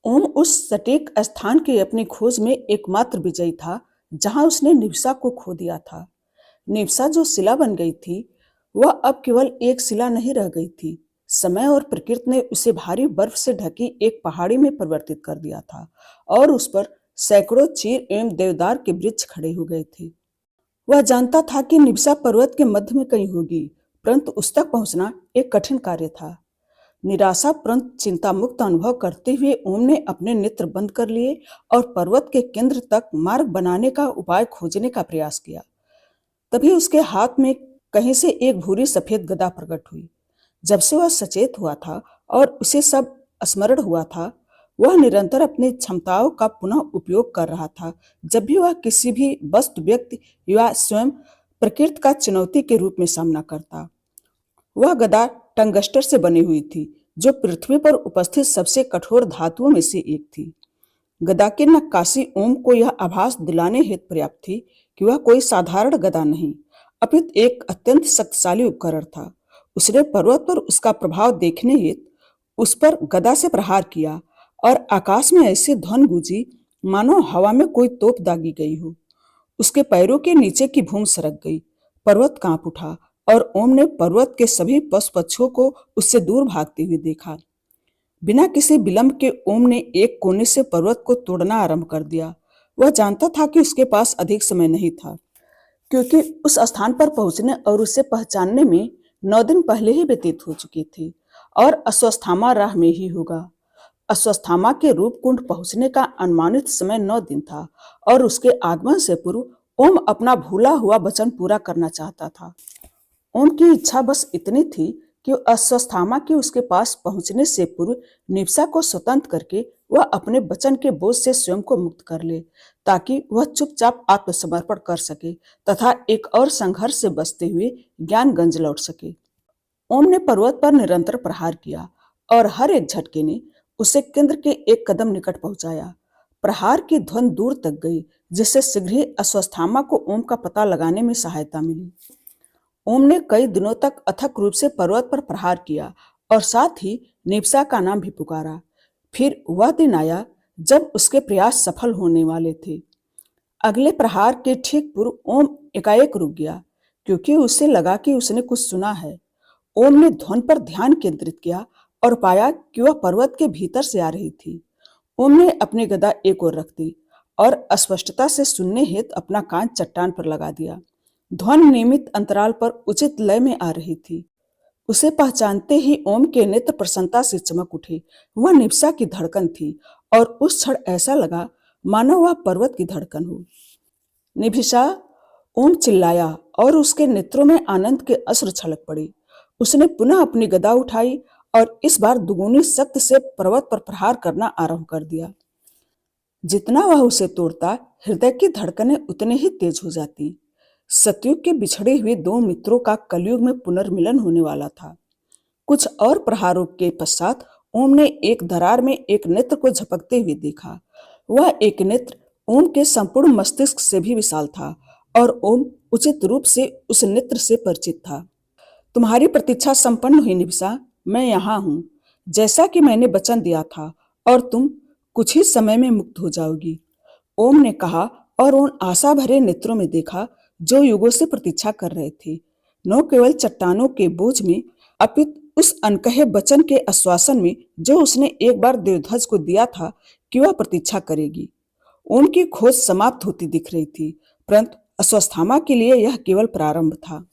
ओम उस सटीक स्थान की अपनी खोज में एकमात्र विजयी था जहां उसने निवसा को खो दिया था। निवसा जो शिला बन गई थी, वह अब केवल एक शिला नहीं रह गई थी। समय और प्रकृति ने उसे भारी बर्फ से ढकी एक पहाड़ी में परिवर्तित कर दिया था और उस पर सैकड़ों चीर एवं देवदार के वृक्ष खड़े हो गए थे। वह जानता था कि निवसा पर्वत के मध्य में कहीं होगी, परंतु उस तक पहुंचना एक कठिन कार्य था। निराशा परंतु चिंता मुक्त अनुभव करते हुए ओम ने अपने नेत्र बंद कर लिए और पर्वत के केंद्र तक मार्ग बनाने का उपाय खोजने का प्रयास किया। तभी उसके हाथ में कहीं से एक भूरी सफेद गदा प्रकट हुई। जब से वह सचेत हुआ था और उसे सब स्मरण हुआ था, वह निरंतर अपनी क्षमताओं का पुनः उपयोग कर रहा था। जब भी वह किसी भी वस्तु, व्यक्ति या स्वयं प्रकृति का चुनौती के रूप में सामना करता। वह गदा टंगस्टर से बनी हुई थी, जो पृथ्वी पर उपस्थित सबसे कठोर धातुओं में से एक थी। गदा की नक्काशी ओम को यह आभास दिलाने हेतु पर्याप्त थी कि वह कोई साधारण गदा नहीं, अपितु एक अत्यंत शक्तिशाली उपकरण था। उसने पर्वत पर उसका प्रभाव देखने हेतु उस पर गदा से प्रहार किया और आकाश में ऐसी ध्वनि गूंजी मानो हवा में कोई तोप दागी गई हो। उसके पैरों के नीचे की भूमि सरक गई, पर्वत कांप उठा और ओम ने पर्वत के सभी पशु पक्षियों को उससे दूर भागते हुए देखा। बिना किसी विलंब के ओम ने एक कोने से पर्वत को तोड़ना आरंभ कर दिया। वह जानता था कि उसके पास अधिक समय नहीं था, क्योंकि उस स्थान पर पहुंचने और उसे पहचानने में 9 दिन पहले ही व्यतीत हो चुके थे और अश्वत्थामा राह में ही होगा। अश्वत्थामा के रूप कुंड पहुंचने का अनुमानित समय 9 दिन था और उसके आगमन से पूर्व ओम अपना भूला हुआ वचन पूरा करना चाहता था। ओम की इच्छा बस इतनी थी कि अश्वत्थामा के उसके पास पहुंचने से पूर्व निवसा को स्वतंत्र करके वह अपने वचन के बोझ से स्वयं को मुक्त कर ले, ताकि वह चुपचाप आत्मसमर्पण कर सके तथा एक और संघर्ष से बचते हुए ज्ञानगंज लौट सके। ओम ने पर्वत पर निरंतर प्रहार किया और हर एक झटके ने उसे केंद्र के एक कदम निकट पहुंचाया। प्रहार की ध्वनि दूर तक गई, जिससे शीघ्र ही अश्वत्थामा को ओम का पता लगाने में सहायता मिली। ओम ने कई दिनों तक अथक रूप से पर्वत पर प्रहार किया और साथ ही निवसा का नाम भी पुकारा। फिर वह दिन आया जब उसके प्रयास सफल होने वाले थे। अगले प्रहार के ठीक पूर्व ओम एकाएक रुक गया, क्योंकि उसे लगा कि उसने कुछ सुना है। ओम ने ध्वनि पर ध्यान केंद्रित किया और पाया कि वह पर्वत के भीतर से आ रही थी। ओम ने अपनी गदा एक ओर रख दी और अस्पष्टता से सुनने हेतु अपना कान चट्टान पर लगा दिया। ध्वनि नियमित अंतराल पर उचित लय में आ रही थी। उसे पहचानते ही ओम के नेत्र प्रसन्नता से चमक उठे। वह निवसा की धड़कन थी और उस क्षण ऐसा लगा मानो वह पर्वत की धड़कन हो। निभिषा! ओम चिल्लाया और उसके नेत्रों में आनंद के अश्रु छलक पड़े। उसने पुनः अपनी गदा उठाई और इस बार दुगुनी शक्ति से पर्वत पर प्रहार करना आरंभ कर दिया। जितना वह उसे तोड़ता, हृदय की धड़कनें उतने ही तेज हो जाती। सतयुग के बिछड़े हुए दो मित्रों का कलयुग में पुनर्मिलन होने वाला था। कुछ और प्रहारों के पश्चात ओम ने एक दरार में एक नेत्र को झपकते हुए देखा। वह एक नेत्र ओम के संपूर्ण मस्तिष्क से भी विशाल था और ओम उचित रूप से उस नेत्र से परिचित था। तुम्हारी प्रतीक्षा संपन्न हुई निवसा, मैं यहाँ हूँ, जैसा कि मैंने वचन दिया था, और तुम कुछ ही समय में मुक्त हो जाओगी, ओम ने कहा और उन आशा भरे नेत्रों में देखा जो युगों से प्रतीक्षा कर रहे थे, न केवल चट्टानों के बोझ में, अपितु उस अनकहे वचन के आश्वासन में जो उसने एक बार देवध्वज को दिया था कि वह प्रतीक्षा करेगी। ओम की खोज समाप्त होती दिख रही थी, परंतु अश्वत्थामा के लिए यह केवल प्रारंभ था।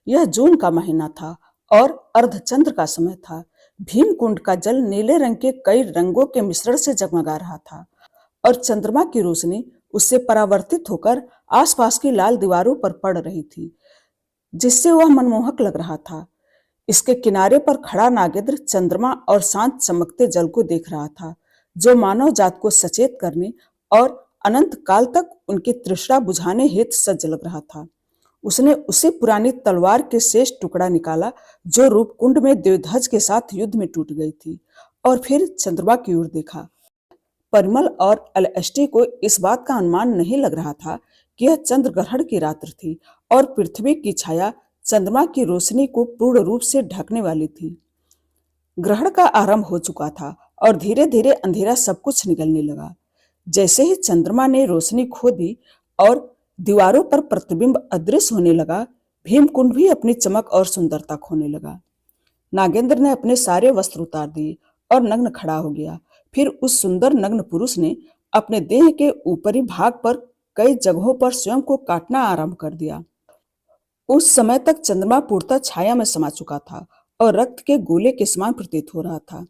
यह जून का महीना था और अर्धचंद्र का समय था। भीमकुंड का जल नीले रंग के कई रंगों के मिश्रण से जगमगा रहा था और चंद्रमा की रोशनी उससे परावर्तित होकर आसपास की लाल दीवारों पर पड़ रही थी, जिससे वह मनमोहक लग रहा था। इसके किनारे पर खड़ा नागेंद्र चंद्रमा और शांत चमकते जल को देख रहा था, जो मानव जात को सचेत करने और अनंत काल तक उनकी तृष्णा बुझाने हेतु सज्ज लग रहा था। उसने उसी पुरानी तलवार के शेष टुकड़ा निकाला जो रूपकुंड में देवध्वज के साथ युद्ध में टूट गई थी, और फिर चंद्रमा की ओर देखा। परिमल और अलअष्टी को इस बात का अनुमान नहीं लग रहा था कि यह चंद्र ग्रहण की रात्रि थी और पृथ्वी की छाया चंद्रमा की रोशनी को पूर्ण रूप से ढकने वाली थी। ग्रहण का आरंभ हो चुका था और धीरे धीरे अंधेरा सब कुछ निगलने लगा। जैसे ही चंद्रमा ने रोशनी खो दी और दीवारों पर प्रतिबिंब अदृश्य होने लगा, भीमकुंड भी अपनी चमक और सुंदरता खोने लगा। नागेंद्र ने अपने सारे वस्त्र उतार दिए और नग्न खड़ा हो गया। फिर उस सुंदर नग्न पुरुष ने अपने देह के ऊपरी भाग पर कई जगहों पर स्वयं को काटना आरंभ कर दिया। उस समय तक चंद्रमा पूर्णतः छाया में समा चुका था और रक्त के गोले के समान प्रतीत हो रहा था।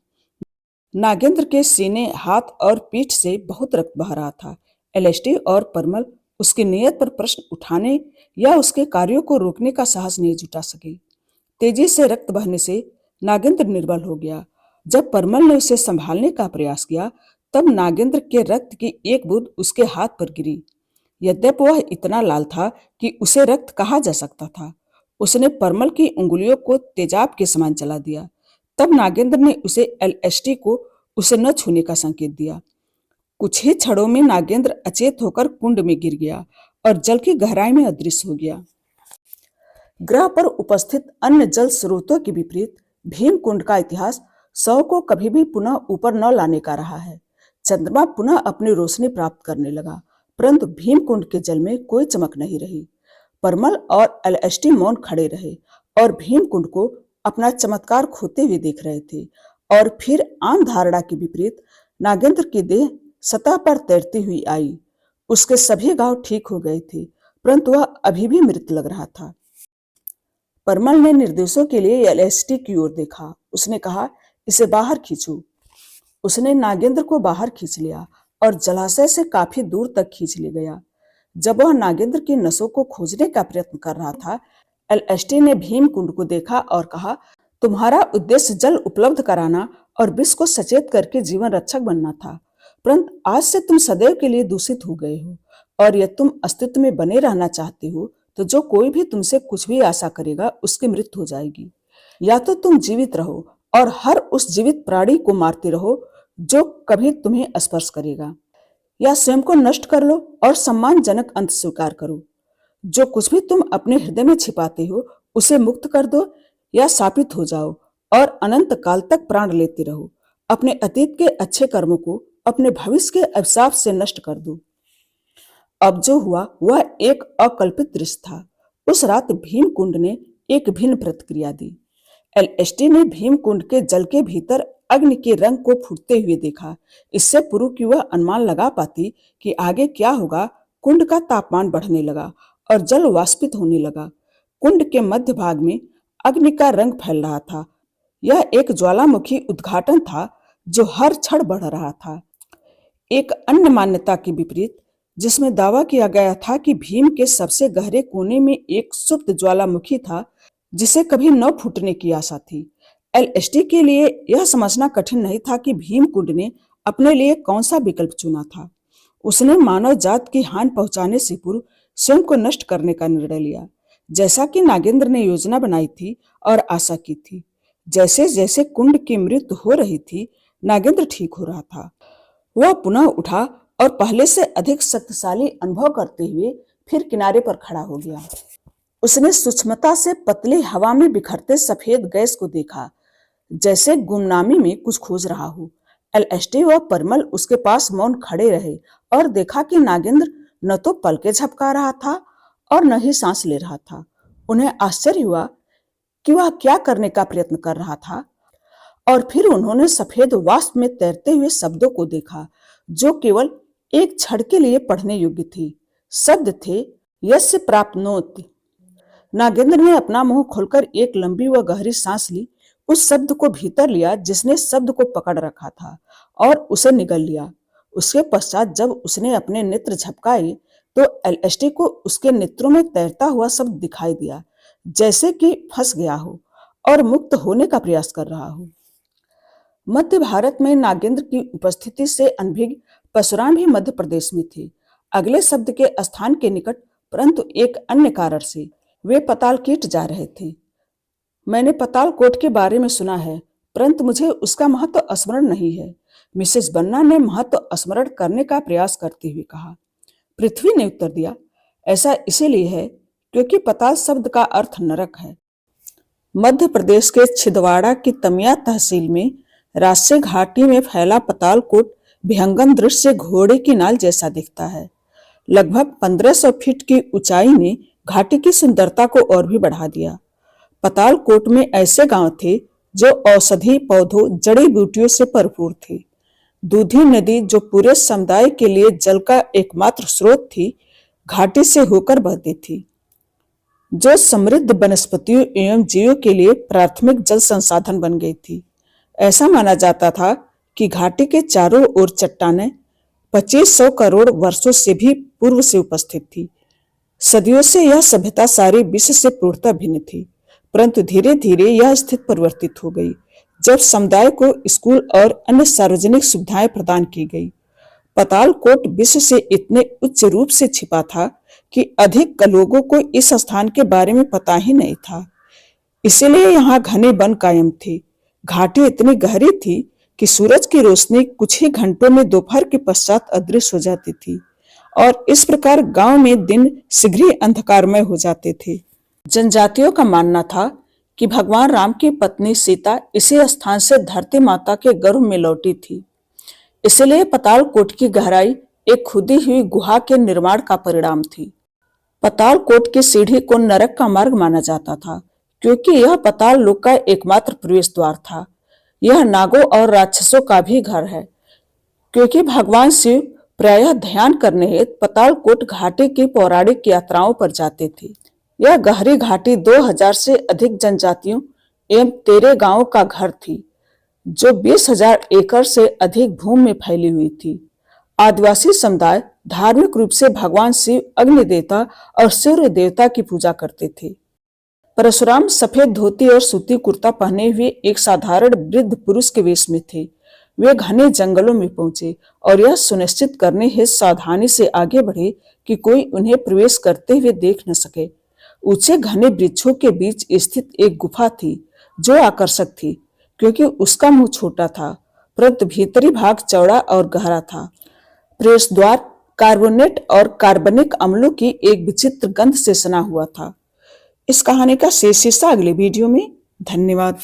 नागेंद्र के सीने, हाथ और पीठ से बहुत रक्त बह रहा था। एलएसटी और परमल उसकी नीयत पर प्रश्न उठाने या उसके कार्यों को रोकने का साहस नहीं जुटा सके। तेजी से रक्त बहने से नागेंद्र निर्बल हो गया। जब परमल ने उसे संभालने का प्रयास किया, तब नागेंद्र के रक्त की एक बूंद उसके हाथ पर गिरी। यद्यपि वह इतना लाल था कि उसे रक्त कहा जा सकता था। उसने परमल की उंगलियों को तेजाब के समान जला दिया। तब नागेंद्र ने उसे एलएसटी को उसे न छूने का संकेत दिया। कुछ ही क्षणों में नागेंद्र अचेत होकर कुंड में गिर गया और जल की गहराई में अदृश्य हो गया। ग्रह पर उपस्थित अन्य जल स्रोतों के विपरीत भीमकुंड का इतिहास शव को कभी भी पुनः ऊपर न लाने का रहा है। चंद्रमा पुनः अपनी रोशनी प्राप्त करने लगा, परंतु भीमकुंड के जल में कोई चमक नहीं रही। परमल और एलएसटी मौन खड़े रहे और भीमकुंड को अपना चमत्कार खोते हुए देख रहे थे। और फिर आम धारणा के विपरीत नागेंद्र की देह सतह पर तैरती हुई आई। उसके सभी घाव ठीक हो गए थे, परंतु वह अभी भी मृत लग रहा था। परमल ने निर्देशों के लिए एलएसटी की ओर देखा। उसने कहा, इसे बाहर खींचो। उसने नागेंद्र को बाहर खींच लिया और जलाशय से काफी दूर तक खींच ले गया। जब वह नागेंद्र की नसों को खोजने का प्रयत्न कर रहा था, एलएसटी ने भीमकुंड को देखा और कहा, तुम्हारा उद्देश्य जल उपलब्ध कराना और विश्व को सचेत करके जीवन रक्षक बनना था, परंतु आज से तुम सदैव के लिए दूषित हो गए हो। और यदि तुम अस्तित्व में बने रहना चाहते हो तो जो कोई भी तुमसे कुछ भी आशा करेगा उसकी मृत्यु हो जाएगी। या तो तुम जीवित रहो और हर उस जीवित प्राणी को मारते रहो जो कभी तुम्हें स्पर्श करेगा, या स्वयं को नष्ट कर लो और सम्मानजनक अंत स्वीकार करो। जो कुछ भी तुम अपने हृदय में छिपाते हो उसे मुक्त कर दो या शापित हो जाओ और अनंत काल तक प्राण लेते रहो। अपने अतीत के अच्छे कर्मों को अपने भविष्य के अभिशाप से नष्ट कर दो। अब जो हुआ वह एक अकल्पित दृश्य था। उस रात भीमकुंड ने एक भिन्न प्रतिक्रिया दी। एलएसटी ने भीमकुंड के जल के भीतर अग्नि के रंग को फूटते हुए देखा। इससे पूर्व कि वह अनुमान लगा पाती कि आगे क्या होगा, कुंड का तापमान बढ़ने लगा और जल वाष्पित होने लगा। कुंड के मध्य भाग में अग्नि का रंग फैल रहा था। यह एक ज्वालामुखी उद्घाटन था जो हर क्षण बढ़ रहा था। एक अन्य मान्यता के विपरीत, जिसमें दावा किया गया था कि भीम के सबसे गहरे कोने में एक सुप्त ज्वालामुखी था जिसे कभी न फूटने की आशा थी। एलएसटी के लिए यह समझना कठिन नहीं था कि भीमकुंड ने अपने लिए कौन सा विकल्प चुना था। उसने मानव जात की हानि पहुंचाने से पूर्व स्वयं को नष्ट करने का निर्णय लिया, जैसा कि नागेंद्र ने योजना बनाई थी और आशा की थी। जैसे जैसे कुंड की मृत्यु हो रही थी, नागेंद्र ठीक हो रहा था। वह पुनः उठा और पहले से अधिक शक्तिशाली अनुभव करते हुए फिर किनारे पर खड़ा हो गया। उसने सूक्ष्मता से पतली हवा में बिखरते सफेद गैस को देखा, जैसे गुमनामी में कुछ खोज रहा हो। एलएसटी व परमल उसके पास मौन खड़े रहे और देखा कि नागेंद्र न तो पलके झपका रहा था और न ही सांस ले रहा था। उन्हें आश्चर्य हुआ कि वह क्या करने का प्रयत्न कर रहा था, और फिर उन्होंने सफेद वाष्प में तैरते हुए शब्दों को देखा जो केवल एक क्षण के लिए पढ़ने योग्य थे। शब्द थे, यस्य प्राप्नोति। नागेंद्र ने अपना मुंह खोलकर एक लंबी व गहरी सांस ली, उस शब्द को भीतर लिया जिसने शब्द को पकड़ रखा था और उसे निगल लिया। उसके पश्चात जब उसने अपने नेत्र झपकाए तो एलएसटी को उसके नेत्रों में तैरता हुआ शब्द दिखाई दिया, जैसे कि फंस गया हो और मुक्त होने का प्रयास कर रहा हो। मध्य भारत में नागेंद्र की उपस्थिति से अनभिज्ञ परशुराम भी मध्य प्रदेश में थे, अगले शब्द के स्थान के निकट, परंतु एक अन्य कारण से वे पतालकीट जा रहे थे। मैंने पतालकोट के बारे में सुना है, परंतु मुझे उसका महत्व स्मरण नहीं है, मिसेस बन्ना ने महत्व स्मरण करने का प्रयास करते हुए कहा। पृथ्वी ने उत्तर दिया, ऐसा इसीलिए है क्योंकि पताल शब्द का अर्थ नरक है। मध्य प्रदेश के छिंदवाड़ा की तमिया तहसील में राजसे घाटी में फैला पातालकोट विहंगम दृश्य से घोड़े की नाल जैसा दिखता है। लगभग 1500 फीट की ऊंचाई ने घाटी की सुंदरता को और भी बढ़ा दिया। पातालकोट में ऐसे गांव थे जो औषधि पौधों, जड़ी बूटियों से भरपूर थे। दूधी नदी, जो पूरे समुदाय के लिए जल का एकमात्र स्रोत थी, घाटी से होकर बहती थी, जो समृद्ध वनस्पतियों एवं जीवों के लिए प्राथमिक जल संसाधन बन गई थी। ऐसा माना जाता था कि घाटी के चारों ओर चट्टानें 2500 करोड़ वर्षों से भी पूर्व से उपस्थित थी। सदियों से यह सभ्यता सारे विश्व से पूर्णतः भिन्न थी, परंतु धीरे धीरे यह स्थिति परिवर्तित हो गई जब समुदाय को स्कूल और अन्य सार्वजनिक सुविधाएं प्रदान की गई। पातालकोट विश्व से इतने उच्च रूप से छिपा था कि अधिक लोगों को इस स्थान के बारे में पता ही नहीं था। इसीलिए यहाँ घने वन कायम थे। घाटी इतनी गहरी थी कि सूरज की रोशनी कुछ ही घंटों में दोपहर के पश्चात अदृश्य हो जाती थी और इस प्रकार गांव में दिन शीघ्र ही अंधकारमय हो जाते थे। जनजातियों का मानना था कि भगवान राम की पत्नी सीता इसी स्थान से धरती माता के गर्भ में लौटी थी। इसलिए पातालकोट की गहराई एक खुदी हुई गुहा के निर्माण का परिणाम थी। पातालकोट की सीढ़ी को नरक का मार्ग माना जाता था, क्योंकि यह पाताल लोक का एकमात्र प्रवेश द्वार था। यह नागों और राक्षसों का भी घर है, क्योंकि भगवान शिव प्रायः ध्यान करने हेतु पातालकोट घाटी की पौराणिक यात्राओं पर जाते थे। यह गहरी घाटी 2000 से अधिक जनजातियों एवं 13 गांवों का घर थी, जो 20,000 एकड़ से अधिक भूमि में फैली हुई थी। आदिवासी समुदाय धार्मिक रूप से भगवान शिव, अग्नि देवता और सूर्य देवता की पूजा करते थे। परशुराम सफेद धोती और सूती कुर्ता पहने हुए एक साधारण वृद्ध पुरुष के वेश में थे। वे घने जंगलों में पहुंचे और यह सुनिश्चित करने हेतु सावधानी से आगे बढ़े कि कोई उन्हें प्रवेश करते हुए देख न सके। ऊंचे घने वृक्षों के बीच स्थित एक गुफा थी, जो आकर्षक थी क्योंकि उसका मुंह छोटा था, परंतु भीतरी भाग चौड़ा और गहरा था। प्रवेश द्वार कार्बोनेट और कार्बनिक अम्लों की एक विचित्र गंध से सना हुआ था। इस कहानी का शेष हिस्सा अगले वीडियो में। धन्यवाद।